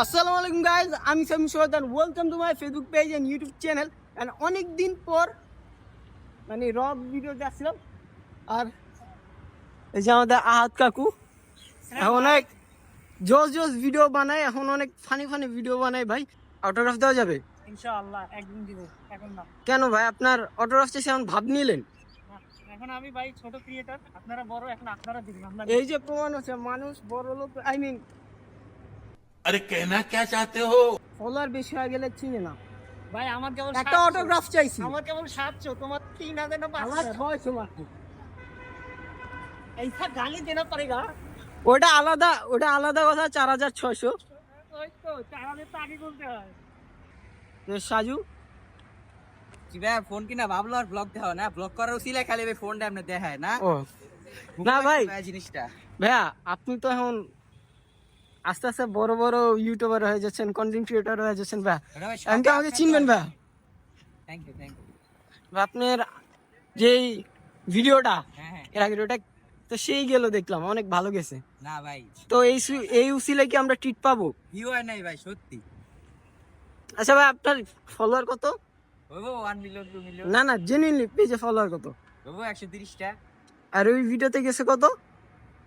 আসসালামু আলাইকুম গাইজ, আমি Sami Sohadan. Welcome to my Facebook page and YouTube channel. And অনেক দিন পর মানে ভিডিও যাচ্ছিলাম। আর এই যে আমাদের আহাত কাকু এখন অনেক জোস ভিডিও বানায়, এখন অনেক ফানি ভিডিও বানায়। ভাই অটোগ্রাফ দেওয়া যাবে? ইনশাআল্লাহ একদিন দিব, এখন না। কেন ভাই, আপনার অটোগ্রাফ চেয়ে এমন ভাব নিলেন? এখন আমি ভাই ছোট ক্রিয়েটর, আপনারা বড়, এখন আপনারা দিবেন। এই যে প্রমাণ হচ্ছে মানুষ বড় লোক, আই মিন अरे कहना क्या चाहते हो? ফলোয়ার বেশি হয়ে গেলে চিনে না। ভাই আমার কেবল একটা অটোগ্রাফ চাইছি। আমার কেবল 700, তোমার 3000 না আমার 500। বয়স মাত্র। ऐसा गाली देना पड़ेगा। ওটা আলাদা কথা। 4600 ওই তো 4000 তো আগে বলতে হয়। সাজু ভাই ফোন কিনা ভাবলো আর ব্লগ দেওয়া না, ব্লগ করার উচিলে খালি ভাই ফোনটা আপনি দেখায় না। ও না ভাই, জিনিসটা ভাইয়া আপনি তো এখন আস্তে আস্তে বড় ইউটিউবার হয়ে যাচ্ছেন, কন্টেন্ট ক্রিয়েটর হয়ে যাচ্ছেন। ভাই আমি আমাকে চিনবেন ভাই? থ্যাংক ইউ আপনার যেই ভিডিওটা হ্যাঁ এর আগে ওটা তো সেই গেল, দেখলাম অনেক ভালো গেছে। না ভাই তো এই উসিলে কি আমরা ট্রিট পাবো? ভিউ হয় নাই ভাই সত্যি। আচ্ছা ভাই, আপনার ফলোয়ার কত? ওই 1 মিলিয়ন 2 মিলিয়ন না জেনুইনলি পেজে ফলোয়ার কত? ওই 130টা। আর ওই ভিডিওতে গেছে কত?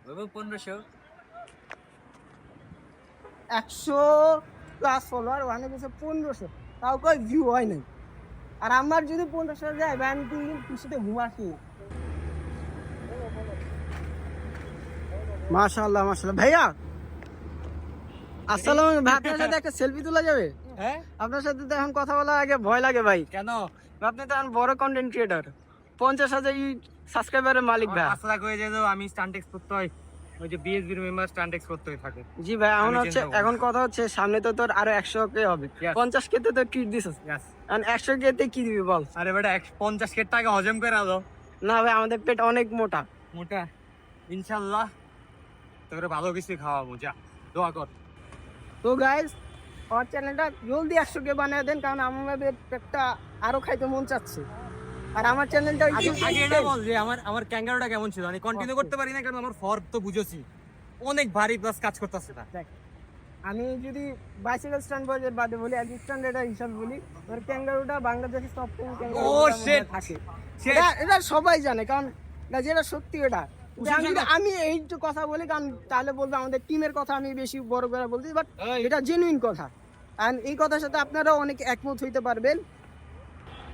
ওই 1500। 100 প্লাস ফলোয়ার, ওখানে গেছে 1500, তাও কই ভিউ হয় নাই। আর আমার যদি 1500 যায় ভাই, আমি 3 দিন খুশিতে ঘুমাচ্ছি। মাশাআল্লাহ ভাইয়া আসসালামু আলাইকুম। ভাই আপনার সাথে একটা সেলফি তোলা যাবে? হ্যাঁ আপনার সাথে তো এখন কথা বলার আগে ভয় লাগে ভাই। কেন? আপনি তো এখন বড় কন্টেন্ট ক্রিয়েটর, 50,000 সাবস্ক্রাইবারের মালিক ভাই। আসলা কই যে আমি স্টান্ট এক্স করতে হয়, ওই যে বিএসবির মেম্বার স্টান্ট এক্স করতে হয় থাকে। জি ভাই, আমি এখন কথা হচ্ছে সামনে তো তোর আরো 100K হবে। Yes. 50K তে তো ট্রিট দিছিস, এখন 100K তে কি দিবি বল? আরে বেটা 50 কে টাকা হজম করে দাও। না ভাই, আমাদের পেট অনেক মোটা। মোটা ইনশাআল্লাহ তোরে ভালো কিছু খাওয়াবো, যা দোয়া কর। তো গাইস, আমার চ্যানেলটা জলদি 100K বানিয়ে দেন, কারণ আমার পেটটা আরো খাইতে মন চাচ্ছে। আর আমার চ্যানেলটা আগে এটা বল যে আমার ক্যাঙ্গারুটা কেমন ছিল। আমি কন্টিনিউ করতে পারি না কারণ আমার ফর্ম তো বুঝেছি অনেক ভারী, প্লাস কাজ করতেছে না। আমি যদি বাইসাইকেল স্ট্যান্ড বাজেট বাদে বলি, এক স্ট্যান্ডার্ড হিসাব বলি, ওর ক্যাঙ্গারুটা বাংলাদেশের সব shit! থাকে। এটা সবাই জানে, কারণ যেটা সত্যি এটা। আমি এইটু কথা বলি কারণ তাহলে বলবো আমাদের টিমের কথা আমি বেশি বড় করে বলছি, বাট এটা জেনুইন কথা। আর এই কথার সাথে আপনারাও অনেক একমত হইতে পারবেন।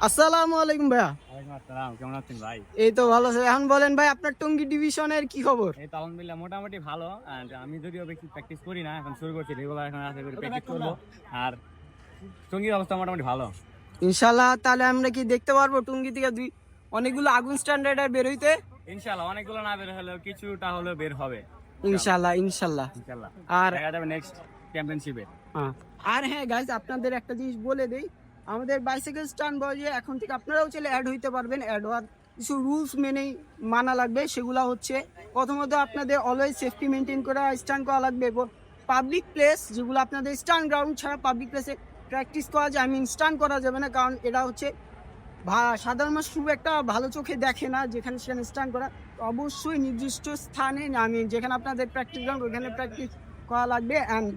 আসসালামু আলাইকুম ভাইয়া। ওয়ালাইকুম আসসালাম, কেমন আছেন ভাই? এই তো ভালো আছে। এখন বলেন ভাই, আপনার টঙ্গী ডিভিশনের কি খবর? এই তো আলহামদুলিল্লাহ মোটামুটি ভালো। আর আমি যদিও বেশি প্র্যাকটিস করি না, এখন শুরু করছি রেগুলার, এখন আশা করি প্র্যাকটিস করবো। আর সঙ্গীর অবস্থা মোটামুটি ভালো ইনশাল্লাহ। তাহলে আমরা কি দেখতে পারবো টঙ্গী থেকে অনেকগুলো আগুন স্ট্যান্ডার্ড বের হইতে? ইনশাআল্লাহ। অনেকগুলো না বের হলেও কিছুটা হলেও বের হবে ইনশাল্লাহ। ইনশাআল্লাহ। আর দেখা যাবে নেক্সট চ্যাম্পিয়নশিপে। আর হ্যাঁ গাইস, আপনাদের একটা জিনিস বলে দেই, আমাদের বাইসাইকেল স্ট্যান্ড বয়ে এখন থেকে আপনারাও চলে অ্যাড হইতে পারবেন। অ্যাড হওয়ার কিছু রুলস মেনেই মানা লাগবে। সেগুলো হচ্ছে, প্রথমত আপনাদের অলওয়েজ সেফটি মেনটেন করে স্ট্যান্ড করা লাগবে। পাবলিক প্লেস যেগুলো আপনাদের স্ট্যান্ড গ্রাউন্ড ছাড়া পাবলিক প্লেসে প্র্যাকটিস করা যায়, স্ট্যান্ড করা যাবে না, কারণ এটা হচ্ছে সাধারণ মানুষ খুব একটা ভালো চোখে দেখে না যেখানে সেখানে স্ট্যান্ড করা। অবশ্যই নির্দিষ্ট স্থানে, যেখানে আপনাদের প্র্যাকটিস গ্রাউন্ড ওখানে প্র্যাকটিস করা লাগবে। অ্যান্ড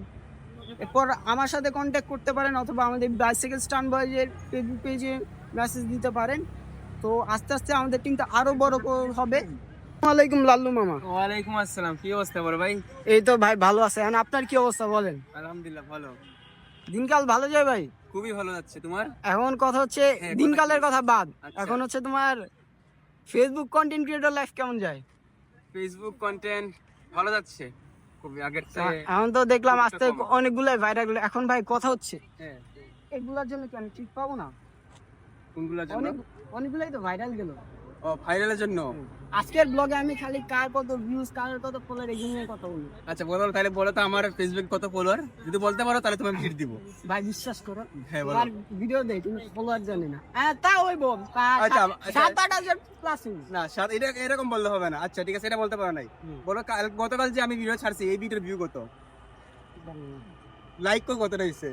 এরপর আমার সাথে কন্ট্যাক্ট করতে পারেন, অথবা আমাদের বাইসাইকেল স্ট্যান্ড বয়ের ফেসবুক পেজে মেসেজ দিতে পারেন। তো আস্তে আস্তে আমাদের টিমটা আরো বড় হবে। ওয়ালাইকুম লাল্লু মামা। ওয়ালাইকুম আসসালাম, কি অবস্থা বড় ভাই? এই তো ভাই ভালো আছে। এখন আপনার কি অবস্থা বলেন? আলহামদুলিল্লাহ ভালো, দিনকাল ভালো যায় ভাই? খুবই ভালো যাচ্ছে। তোমার? এখন কথা হচ্ছে দিনকালের কথা বাদ, আচ্ছা। এখন হচ্ছে তোমার ফেসবুক কন্টেন্ট ক্রিয়েটর লাইফ কেমন যায়? ফেসবুক কন্টেন্ট ভালো যাচ্ছে, খুবই আগের চেয়ে। এখন তো দেখলাম আস্তে অনেকগুলাই ভাইরাল। এখন ভাই কথা হচ্ছে, হ্যাঁ, এগুলার জন্য কি আমি ঠিক পাবো না? কোনগুলোর জন্য? অনেকগুলাই তো ভাইরাল গেল। ও ভাইরালের জন্য। আজকের ব্লগে আমি খালি কার কত ভিউজ, কার কত ফলোয়ার, এগুলো নিয়ে কথা বলি। আচ্ছা বলো তাহলে, বলো তো আমার ফেসবুক কত ফলোয়ার, যদি বলতে পারো তাহলে তোমাকে ভিড় দিব। ভাই বিশ্বাস করো, হ্যাঁ বলো। আর ভিডিও দেই তুমি ফলোয়ার জানি না। হ্যাঁ তা ওই বল, আচ্ছা, 7-8 প্লাস। না এটা এরকম বললে হবে না। আচ্ছা ঠিক আছে, এটা বলতে পারো নাই। বলো গতকাল যে আমি ভিডিও ছাড়ছি, এই ভিডিওর ভিউ কত, লাইক কত রয়েছে?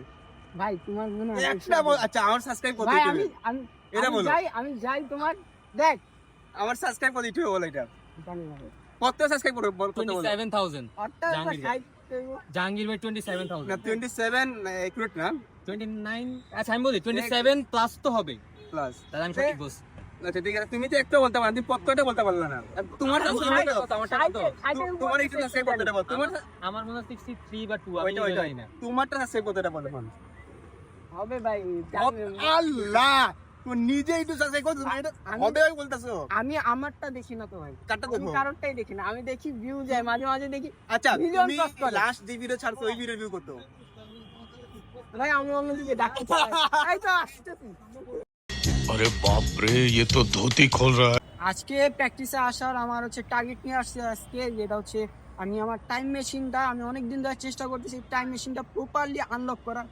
ভাই তোমার মনে হয় একটা আচ্ছা, আমার সাবস্ক্রাইব কত ভাই ইউটিউবে? এটা বলো। আমি যাই তোমার দেখ, আমার সাবস্ক্রাইব কত ইউটিউবে বলো, এটা জানি না কত সাবস্ক্রাইব করো, কত বলো? 27000। অর্থাৎ করতে হইব। জাহাঙ্গীর ভাই 27,000 না 27 একুরেট না 29 আচ্ছা আমি বলি 27 প্লাস তো হবে প্লাস। তাহলে আমি সঠিক বলছি আচ্ছা ঠিক আছে, তুমি তো একটা বলতে পারো, তুমি প্রত্যেকটা বলতে পারলে না। তোমার তোমার একটু সেভ কতটা বল, তোমার আমার মনে হয় 63 বা 2 আমি ওইটা ওইটা জানি না তোমারটা সেভ কতটা বলো মানুষ। হবে ভাই, আল্লাহ, তুমি নিজে একটু সার্চ করো, তুমি এটা হবে বলতাছো। আমি আমারটা দেখি না তো ভাই, কাটটা আমি দেখো। কারোরটাই দেখি না, আমি দেখি ভিউ যায় মাঝে মাঝে দেখি। আচ্ছা million তুমি plus করে। লাস্ট যে ভিডিও ছাড়ছো ওই ভিডিও রিভিউ করতে। ভাই আমি অন্যদিকে ডাকতে চাই। এই তো আসতেছি। अरे बाप रे ये तो धोती खोल रहा है। আজকে প্র্যাকটিসে আসার আমার হচ্ছে টার্গেট নিয়ে আসছে আজকে, যেটা হচ্ছে আমি আমার টাইম মেশিনটা আমি অনেক দিন ধরে চেষ্টা করতেছি টাইম মেশিনটা প্রপারলি আনলক করা।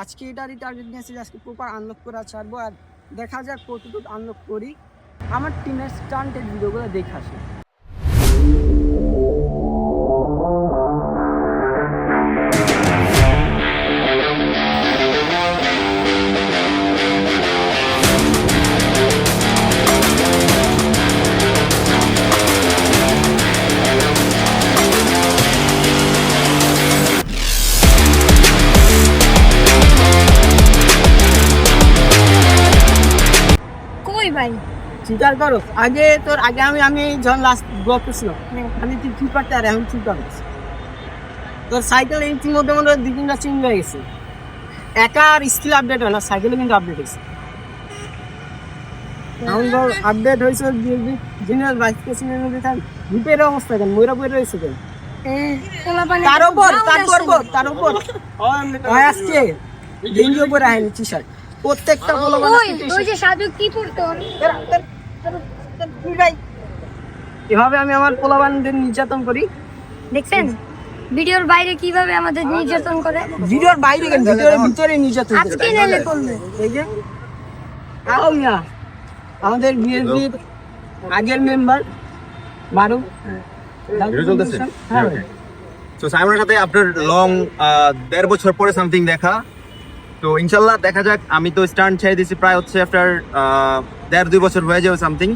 আজকে এটারই টার্গেট নিয়েছি যে আজকে প্রপার আনলক করা ছাড়বো, আর দেখা যাক কতটুকু আনলক করি। আমার টিমের স্টান্টের ভিডিওগুলো দেখে আসি। কই ভাই? স্বীকার করো, আগে আমি যখন লাস্ট ব্লক করছিলাম আমি তুই কি পারতে, আর এখন কি পারছিস? তোর সাইকেল ইতিমধ্যে মধ্যে দুই তিনটা চেঞ্জ হয়ে গেছে। একা আর স্কিল আপডেট হয় না, সাইকেলে কিন্তু আপডেট হয়েছে। এখন ধর আপডেট হয়েছে জেনারেল বাইক স্টেশনের মধ্যে থাক রূপের অবস্থা কেন ময়রা পড়ে রয়েছে কেন? তার উপর আসছে ডেঙ্গি উপরে আইনি টি শার্ট প্রত্যেকটা বলো ওই যে সাধু কি পড়তো? এভাবে আমি আমার পোলাবানদের নির্যাতন করি। দেখছেন ভিডিওর বাইরে কিভাবে আমাদের নির্যাতন করে? ভিডিওর বাইরে কেন, ভিডিওর ভিতরে নির্যাতন করি। আজকে নেলে করবে। এই যে আও না আমাদের বিএসপির আগের মেম্বার মারুফ হ্যাঁ তো সাইমনের সাথে আপনার লং 1.5 বছর পরে সামথিং দেখা, তো ইনশাল্লাহ দেখা যাক। আমি তো স্টান্ট ছেড়ে দিয়েছি প্রায় হচ্ছে আফটার 1.5-2 বছর হয়ে যাবে সামথিং।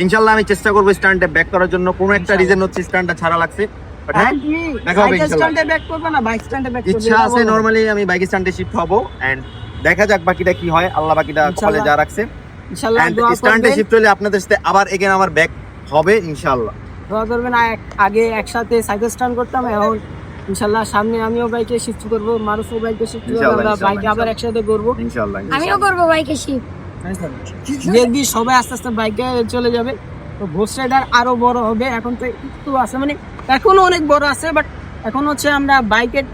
ইনশাল্লাহ আমি চেষ্টা করবো স্টান্টে ব্যাক করার জন্য। কোনো একটা রিজন হচ্ছে স্টান্টটা ছাড়া লাগছে, বাট হ্যাঁ দেখা হবে ইনশাল্লাহ। স্ট্যান্ডে ব্যাক করবে না, বাইক স্ট্যান্ডে ব্যাক করবে? ইচ্ছা আছে নরমালি আমি বাইক স্টান্টে শিফট হবো, এন্ড দেখা যাক বাকিটা কি হয়, আল্লাহ বাকিটা কপালে যা রাখছে। ইনশাআল্লাহ এন্ড দোয়া স্টান্টে করবেন, শিফট হলে আপনাদের সাথে আবার এগেন আমার ব্যাক হবে ইনশাল্লাহ। দোয়া করবেন। আগে একসাথে সাইকেল স্ট্যান্ড করতাম, এখন ইনশাআল্লাহ সামনে আমিও বাইকে শিফট করব, মারুফও বাইকে শিফট করব, ইনশাআল্লাহ, আমরা ইনশাআল্লাহ, বাইকে আবার একসাথে করব। ইনশাল্লাহ আমিও করবো বাইকে শিফট। দেখবি সবাই আস্তে আস্তে বাইকে চলে যাবে, তো ঘোষ রাইডার আরো বড় হবে। এখন তো একটু আছে, মানে এখনো অনেক বড় আছে, বাট এখন হচ্ছে আমরা বাইকের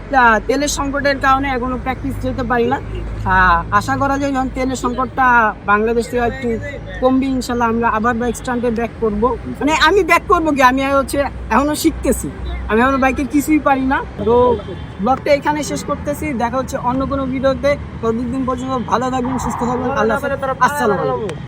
তেলের সংকটের কারণে এখনো প্র্যাকটিস যেতে পারি না। আশা করা যায় যখন তেলের সংকটটা বাংলাদেশ থেকে একটু কমবে ইনশাল্লাহ আমরা আবার বাইক স্ট্যান্ডে ব্যাক করব। মানে আমি ব্যাক করবো কি, আমি হচ্ছে এখনো শিখতেছি, আমি এখনো বাইকে কিছুই পারি না। তো ব্লগটা এখানে শেষ করতেছি, দেখা হচ্ছে অন্য কোনো ভিডিওতে। ততদিন পর্যন্ত ভালো থাকবেন, সুস্থ থাকবেন, আল্লাহ হাফেজ, আসসালামু আলাইকুম।